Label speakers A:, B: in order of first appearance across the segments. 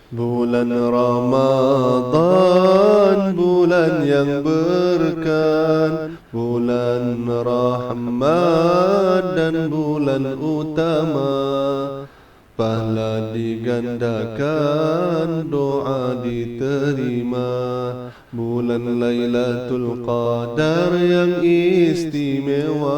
A: Bulan Ramadhan, bulan yang berkah, bulan rahmat dan bulan utama. Pahala digandakan, doa diterima. Bulan Lailatul Qadar yang istimewa.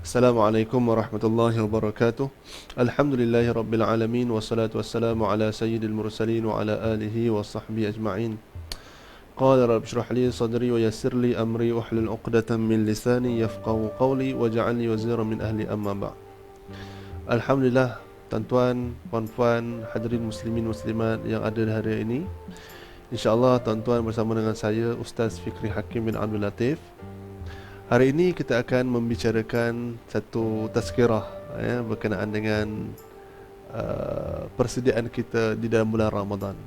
A: Assalamualaikum warahmatullahi wabarakatuh. Alhamdulillahi rabbil alamin, wassalatu wassalamu ala sayyidil mursalin wa ala alihi wa sahbihi ajma'in. Qala rabbi shrah li sadri wa yassir li amri wahlul 'uqdatam min lisani yafqahu qawli waj'alni waziran min ahli, amma ba'. Alhamdulillah, tuan-tuan, puan-puan, hadirin muslimin muslimat yang ada di hari ini. InsyaAllah tuan-tuan bersama dengan saya Ustaz Fikri Hakim bin Abdul Latif. Hari ini kita akan membicarakan satu tazkirah berkenaan dengan persediaan kita di dalam bulan Ramadan.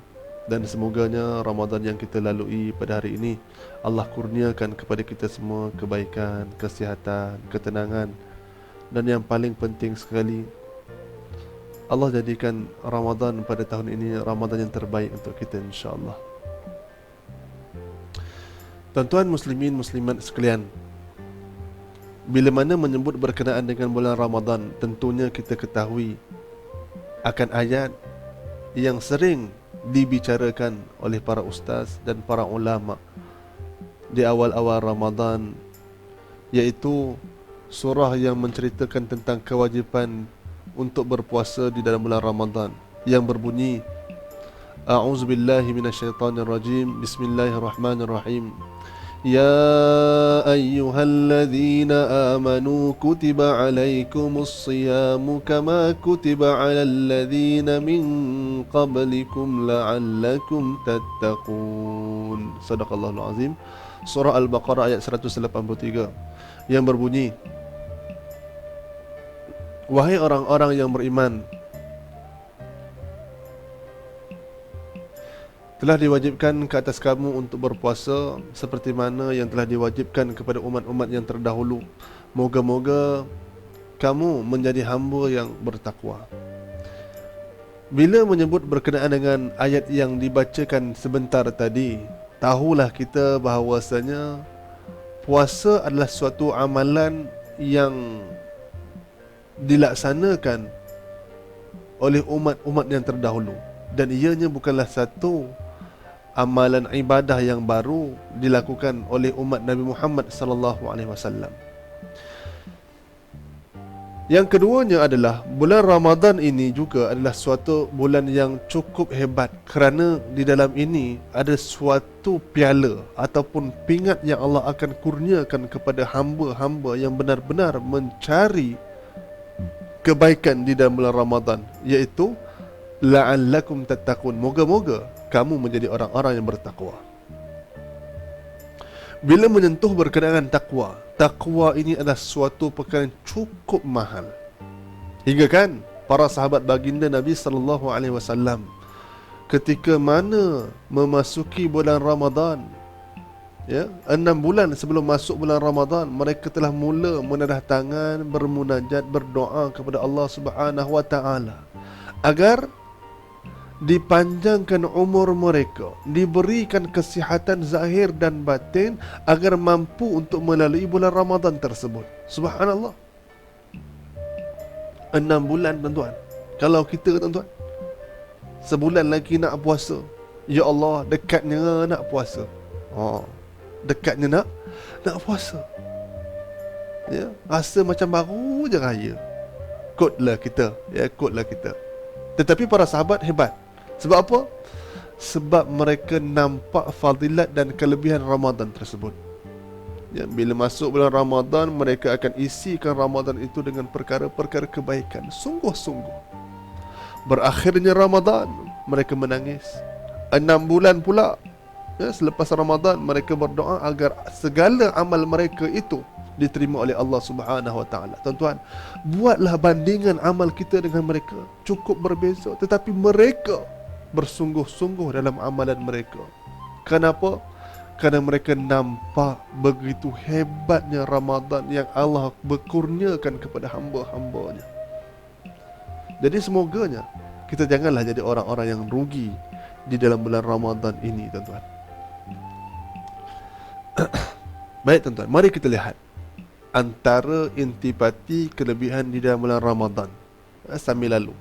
A: Dan semoganya Ramadan yang kita lalui pada hari ini Allah kurniakan kepada kita semua kebaikan, kesihatan, ketenangan, dan yang paling penting sekali, Allah jadikan Ramadan pada tahun ini Ramadan yang terbaik untuk kita, insya-Allah. Tuan-tuan muslimin muslimat sekalian, bila mana menyebut berkenaan dengan bulan Ramadan, tentunya kita ketahui akan ayat yang sering dibicarakan oleh para ustaz dan para ulama di awal-awal Ramadan, iaitu surah yang menceritakan tentang kewajipan untuk berpuasa di dalam bulan Ramadan, yang berbunyi A'udzubillahi minasyaitonirrajim, Bismillahirrahmanirrahim. يا أيها الذين آمنوا كتب عليكم الصيام كما كتب على الذين من قبلكم لعلكم تتقون. صدق الله العظيم. Surah Al-Baqarah ayat 183 yang berbunyi, wahai orang-orang yang beriman, telah diwajibkan ke atas kamu untuk berpuasa seperti mana yang telah diwajibkan kepada umat-umat yang terdahulu. Moga-moga kamu menjadi hamba yang bertakwa. Bila menyebut berkenaan dengan ayat yang dibacakan sebentar tadi, tahulah kita bahawasanya puasa adalah suatu amalan yang dilaksanakan oleh umat-umat yang terdahulu, dan ianya bukanlah satu amalan ibadah yang baru dilakukan oleh umat Nabi Muhammad sallallahu alaihi wasallam. Yang keduanya adalah bulan Ramadan ini juga adalah suatu bulan yang cukup hebat, kerana di dalam ini ada suatu piala ataupun pingat yang Allah akan kurniakan kepada hamba-hamba yang benar-benar mencari kebaikan di dalam bulan Ramadan, iaitu la'allakum tattaqun. Moga-moga kamu menjadi orang-orang yang bertakwa. Bila menyentuh berkenaan takwa, takwa ini adalah suatu perkara yang cukup mahal. Hingga kan para sahabat baginda Nabi sallallahu alaihi wasallam ketika mana memasuki bulan Ramadan, 6 bulan sebelum masuk bulan Ramadan, mereka telah mula menadah tangan, bermunajat, berdoa kepada Allah Subhanahu wa taala agar dipanjangkan umur mereka, diberikan kesihatan zahir dan batin, agar mampu untuk melalui bulan Ramadan tersebut. Subhanallah, 6 bulan tuan-tuan. Kalau kita tuan-tuan sebulan lagi nak puasa, ya Allah, dekatnya nak puasa. Dekatnya nak puasa. Rasa macam baru je raya. Kotlah kita, kotlah kita. Tetapi para sahabat hebat. Sebab apa? Sebab mereka nampak fadilat dan kelebihan Ramadan tersebut. Bila masuk bulan Ramadan, mereka akan isikan Ramadan itu dengan perkara-perkara kebaikan, sungguh-sungguh. Berakhirnya Ramadan, mereka menangis. 6 bulan pula selepas Ramadan, mereka berdoa agar segala amal mereka itu diterima oleh Allah Subhanahu wa taala. Tuan-tuan, buatlah bandingan amal kita dengan mereka, cukup berbeza, tetapi mereka bersungguh-sungguh dalam amalan mereka. Kenapa? Kerana mereka nampak begitu hebatnya Ramadan yang Allah berkurniakan kepada hamba-hambanya. Jadi semoganya kita janganlah jadi orang-orang yang rugi di dalam bulan Ramadan ini, tuan-tuan. Baik tuan-tuan, mari kita lihat antara intipati kelebihan di dalam bulan Ramadan sambil lalu.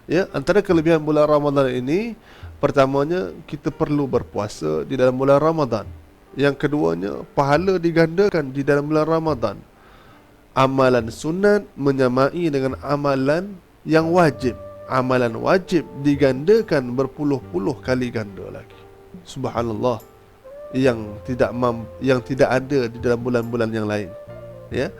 A: Ya, antara kelebihan bulan Ramadan ini, pertamanya kita perlu berpuasa di dalam bulan Ramadan. Yang keduanya, pahala digandakan di dalam bulan Ramadan. Amalan sunat menyamai dengan amalan yang wajib. Amalan wajib digandakan berpuluh-puluh kali ganda lagi. Subhanallah. Yang tidak ada di dalam bulan-bulan yang lain. Ya.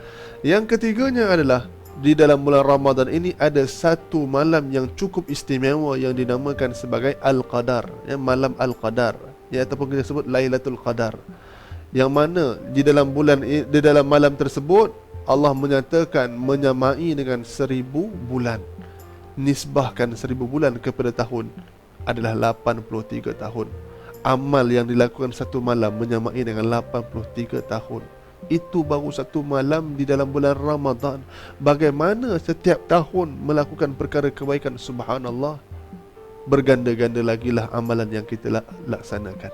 A: Yang ketiganya adalah di dalam bulan Ramadan ini ada satu malam yang cukup istimewa yang dinamakan sebagai Al-Qadar, ya, malam Al-Qadar, ya, ataupun kita sebut Lailatul Qadar. Yang mana di dalam malam tersebut Allah menyatakan menyamai dengan 1000 bulan. Nisbahkan 1000 bulan kepada tahun adalah 83 tahun. Amal yang dilakukan satu malam menyamai dengan 83 tahun. Itu baru satu malam di dalam bulan Ramadan. Bagaimana setiap tahun melakukan perkara kebaikan, subhanallah. Berganda-ganda lagi lah amalan yang kita laksanakan.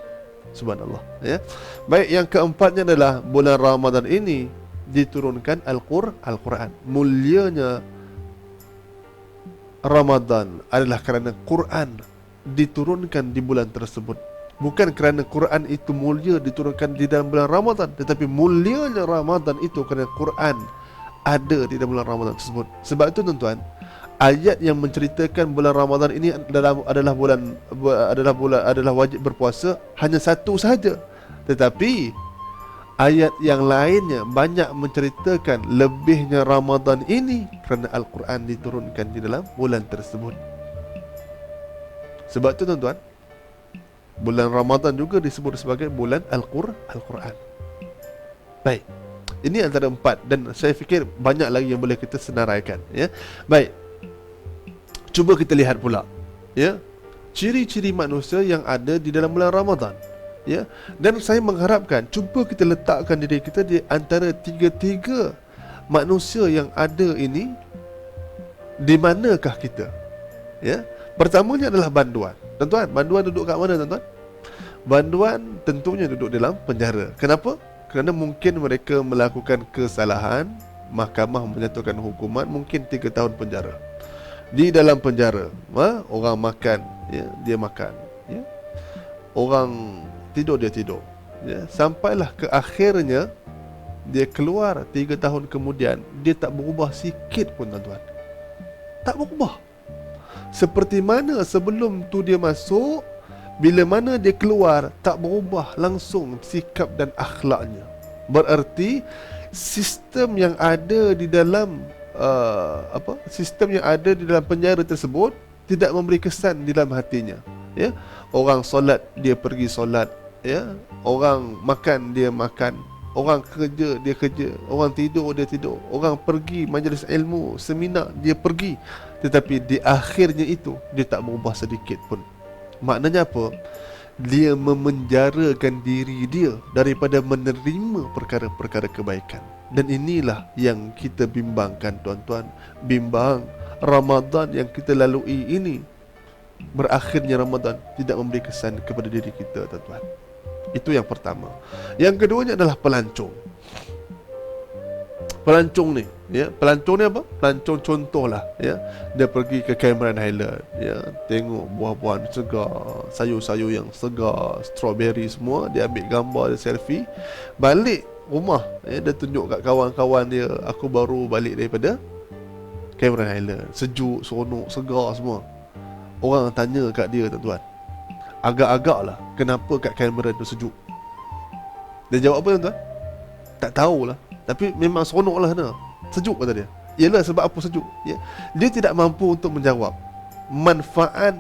A: Subhanallah, ya. Baik, yang keempatnya adalah bulan Ramadan ini diturunkan Al-Quran. Mulianya Ramadan adalah kerana Quran diturunkan di bulan tersebut. Bukan kerana Quran itu mulia diturunkan di dalam bulan Ramadan, tetapi mulianya Ramadan itu kerana Quran ada di dalam bulan Ramadan tersebut. Sebab itu tuan-tuan, ayat yang menceritakan bulan Ramadan ini adalah wajib berpuasa hanya satu sahaja. Tetapi ayat yang lainnya banyak menceritakan lebihnya Ramadan ini kerana Al-Quran diturunkan di dalam bulan tersebut. Sebab itu tuan-tuan, bulan Ramadan juga disebut sebagai bulan Al-Quran. Baik, ini antara 4, dan saya fikir banyak lagi yang boleh kita senaraikan, ya. Baik, cuba kita lihat pula, ya, ciri-ciri manusia yang ada di dalam bulan Ramadan, ya. Dan saya mengharapkan cuba kita letakkan diri kita di antara tiga-tiga manusia yang ada ini. Di manakah kita, ya? Pertamanya adalah banduan. Tuan-tuan, banduan duduk kat mana, tuan-tuan? Banduan tentunya duduk dalam penjara. Kenapa? Kerana mungkin mereka melakukan kesalahan, mahkamah menyatakan hukuman mungkin 3 tahun penjara. Di dalam penjara, orang makan, ya, dia makan, ya. Orang tidur, dia tidur, ya. Sampailah ke akhirnya dia keluar 3 tahun kemudian, dia tak berubah sikit pun, tuan-tuan. Tak berubah. Seperti mana sebelum tu dia masuk, bila mana dia keluar, tak berubah langsung sikap dan akhlaknya. Berarti sistem yang ada di dalam sistem yang ada di dalam penjara tersebut tidak memberi kesan di dalam hatinya, ya. Orang solat, dia pergi solat, ya. Orang makan, dia makan. Orang kerja, dia kerja. Orang tidur, dia tidur. Orang pergi majlis ilmu, seminar, dia pergi. Tetapi di akhirnya itu, dia tak berubah sedikit pun. Maknanya apa? Dia memenjarakan diri dia daripada menerima perkara-perkara kebaikan. Dan inilah yang kita bimbangkan, tuan-tuan. Bimbang Ramadan yang kita lalui ini, berakhirnya Ramadan tidak memberi kesan kepada diri kita, tuan-tuan. Itu yang pertama. Yang keduanya adalah pelancong. Pelancong ni, ya, pelancong ni apa? Pelancong contohlah, ya. Dia pergi ke Cameron Highland, ya, tengok buah-buahan segar, sayur-sayur yang segar, strawberry semua, dia ambil gambar, dia selfie. Balik rumah, ya, dia tunjuk kat kawan-kawan dia, aku baru balik daripada Cameron Highland. Sejuk, seronok, segar semua. Orang tanya kat dia, tuan-tuan, agak-agak lah, kenapa kat Cameron tu sejuk? Dia jawab apa, tuan-tuan? Tak tahulah. Tapi memang seronok lah sana. Sejuk kata dia. Yalah, sebab apa sejuk, ya? Dia tidak mampu untuk menjawab. Manfaat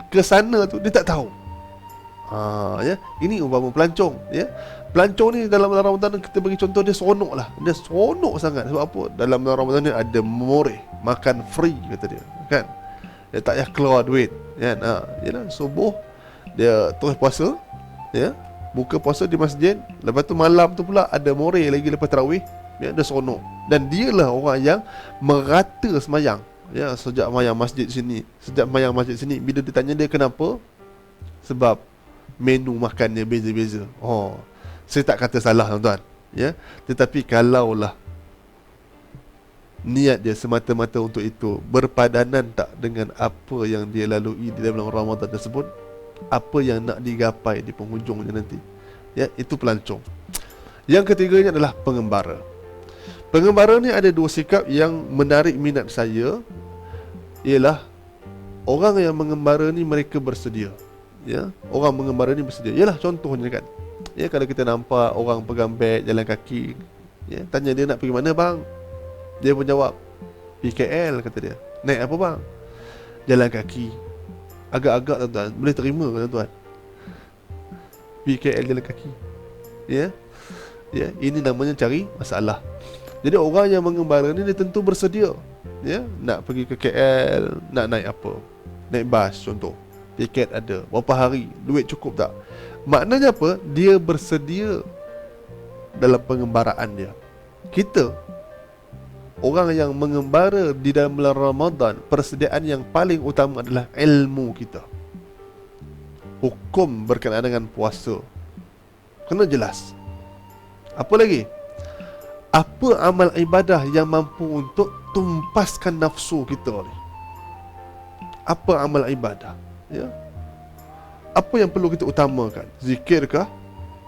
A: ke sana tu dia tak tahu. Ya, ini umpama pelancong, ya. Pelancong ni dalam Ramadan kita bagi contoh, dia seronok lah. Dia seronok sangat. Sebab apa? Dalam Ramadan ni ada moreh, makan free kata dia, kan? Dia tak payah keluar duit, kan? Yalah, subuh dia terus puasa, ya. Buka puasa di masjid. Lepas tu malam tu pula ada moreh lagi lepas tarawih, ya, dia seronok. Dan dialah orang yang merata semayang. Ya, sejak mayang masjid sini, bila ditanya dia kenapa, sebab menu makannya beza-beza. Oh, saya tak kata salah tuan-tuan, ya. Tetapi kalaulah niat dia semata-mata untuk itu, berpadanan tak dengan apa yang dia lalui di dalam Ramadan tersebut, apa yang nak digapai di penghujungnya nanti, ya, itu pelancong. Yang ketiganya adalah pengembara. Pengembara ni ada dua sikap yang menarik minat saya. Ialah orang yang mengembara ni mereka bersedia. Ya, orang mengembara ni bersedia. Yalah, contohnya kan, ya, kalau kita nampak orang pegang beg jalan kaki, ya, tanya dia nak pergi mana bang, dia pun jawab PKL, kata dia. Naik apa bang? Jalan kaki. Agak-agak tuan-tuan, boleh terima ke tuan-tuan? PKL jalan kaki. Ya, ya, ini namanya cari masalah. Jadi orang yang mengembara ni dia tentu bersedia, ya, nak pergi ke KL, nak naik apa? Naik bas contoh. Tiket ada, berapa hari, duit cukup tak? Maknanya apa? Dia bersedia dalam pengembaraan dia. Kita, orang yang mengembara di dalam bulan Ramadan, persediaan yang paling utama adalah ilmu kita. Hukum berkenaan dengan puasa kena jelas. Apa lagi? Apa amal ibadah yang mampu untuk tumpaskan nafsu kita ni? Apa amal ibadah? Ya? Apa yang perlu kita utamakan? Zikir ke?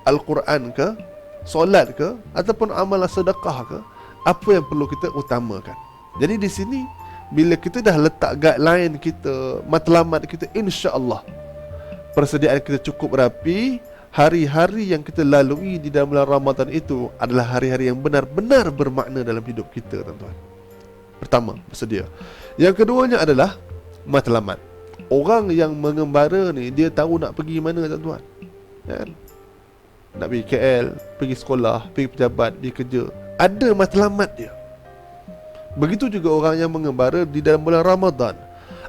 A: Al-Quran ke? Solat ke? Ataupun amal sedekah ke? Apa yang perlu kita utamakan? Jadi di sini, bila kita dah letak guideline kita, matlamat kita, insya-Allah persediaan kita cukup rapi. Hari-hari yang kita lalui di dalam bulan Ramadan itu adalah hari-hari yang benar-benar bermakna dalam hidup kita, tuan-tuan. Pertama, bersedia. Yang keduanya adalah matlamat. Orang yang mengembara ni, dia tahu nak pergi mana, tuan-tuan, kan? Nak pergi KL, pergi sekolah, pergi pejabat, pergi kerja, ada matlamat dia. Begitu juga orang yang mengembara di dalam bulan Ramadan.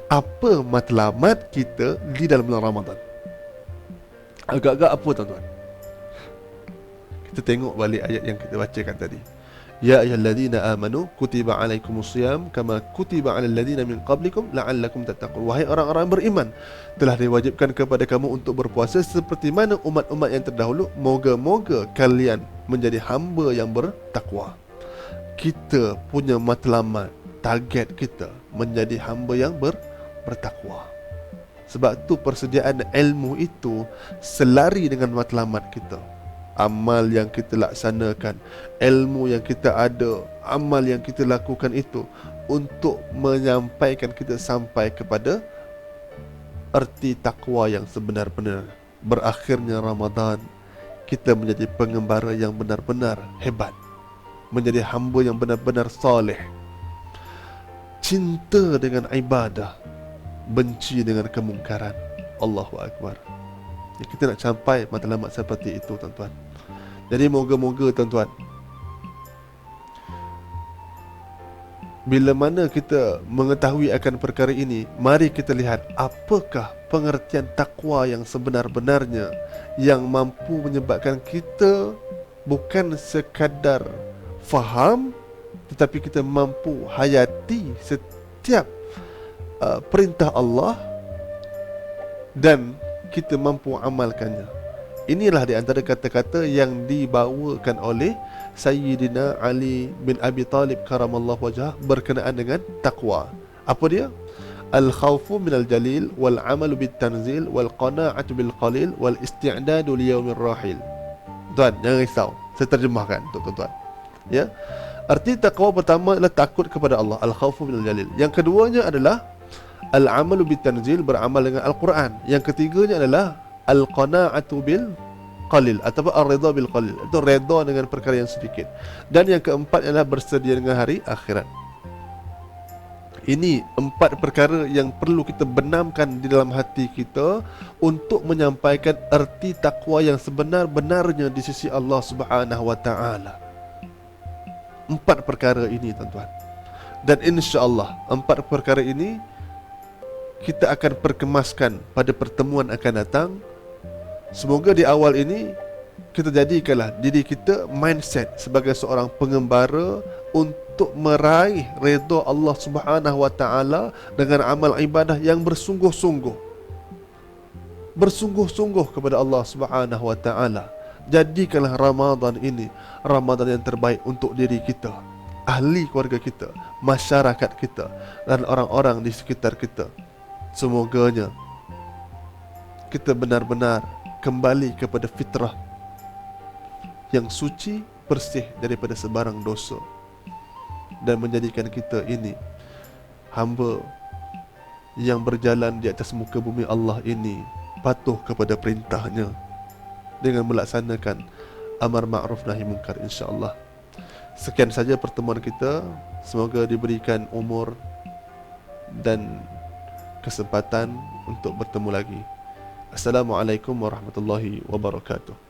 A: Apa matlamat kita di dalam bulan Ramadan? Agak-agak apa, tuan-tuan? Kita tengok balik ayat yang kita bacakan tadi. Ya ayyuhallazina amanu kutiba alaikumusiyam kama kutiba alal ladzina min qablikum la'allakum tattaqun. Wahai orang-orang beriman, telah diwajibkan kepada kamu untuk berpuasa seperti mana umat-umat yang terdahulu, moga-moga kalian menjadi hamba yang bertakwa. Kita punya matlamat, target kita menjadi hamba yang bertakwa. Sebab tu persediaan ilmu itu selari dengan matlamat kita. Amal yang kita laksanakan, ilmu yang kita ada, amal yang kita lakukan itu untuk menyampaikan kita sampai kepada erti takwa yang sebenar-benar. Berakhirnya Ramadan, kita menjadi pengembara yang benar-benar hebat, menjadi hamba yang benar-benar soleh, cinta dengan ibadah, benci dengan kemungkaran. Allahu Akbar. Ya, kita nak sampai matlamat seperti itu, tuan-tuan. Jadi moga-moga, tuan-tuan, bila mana kita mengetahui akan perkara ini, mari kita lihat apakah pengertian takwa yang sebenar-benarnya, yang mampu menyebabkan kita bukan sekadar faham, tetapi kita mampu hayati setiap perintah Allah dan kita mampu amalkannya. Inilah di antara kata-kata yang dibawakan oleh Sayyidina Ali bin Abi Talib karamallahu wajhah berkenaan dengan takwa. Apa dia? Al-khawfu minal jalil wal amalu bit tanzil wal qana'atu bil qalil wal isti'dadu li yaumir rahil. Tuan, jangan risau, saya terjemahkan untuk tuan-tuan. Ya. Arti takwa pertama adalah takut kepada Allah, al-khawfu minal jalil. Yang keduanya adalah al-amalu bitanzil, beramal dengan Al-Quran. Yang ketiganya adalah al-qana'atu bil qalil atau ar-ridha bil qalil, itu redha dengan perkara yang sedikit. Dan yang keempat adalah bersedia dengan hari akhirat. Ini empat perkara yang perlu kita benamkan di dalam hati kita untuk menyampaikan erti takwa yang sebenar-benarnya di sisi Allah Subhanahu wa taala. Empat perkara ini, tuan-tuan. Dan insya-Allah empat perkara ini kita akan perkemaskan pada pertemuan akan datang. Semoga di awal ini kita jadikanlah diri kita mindset sebagai seorang pengembara untuk meraih redha Allah Subhanahu wa taala dengan amal ibadah yang bersungguh-sungguh. Bersungguh-sungguh kepada Allah Subhanahu wa taala. Jadikanlah Ramadan ini Ramadan yang terbaik untuk diri kita, ahli keluarga kita, masyarakat kita, dan orang-orang di sekitar kita. Semoganya kita benar-benar kembali kepada fitrah yang suci, bersih daripada sebarang dosa, dan menjadikan kita ini hamba yang berjalan di atas muka bumi Allah ini patuh kepada perintahnya dengan melaksanakan amar ma'ruf nahi munkar, insya-Allah. Sekian saja pertemuan kita. Semoga diberikan umur dan kesempatan untuk bertemu lagi. Assalamualaikum warahmatullahi wabarakatuh.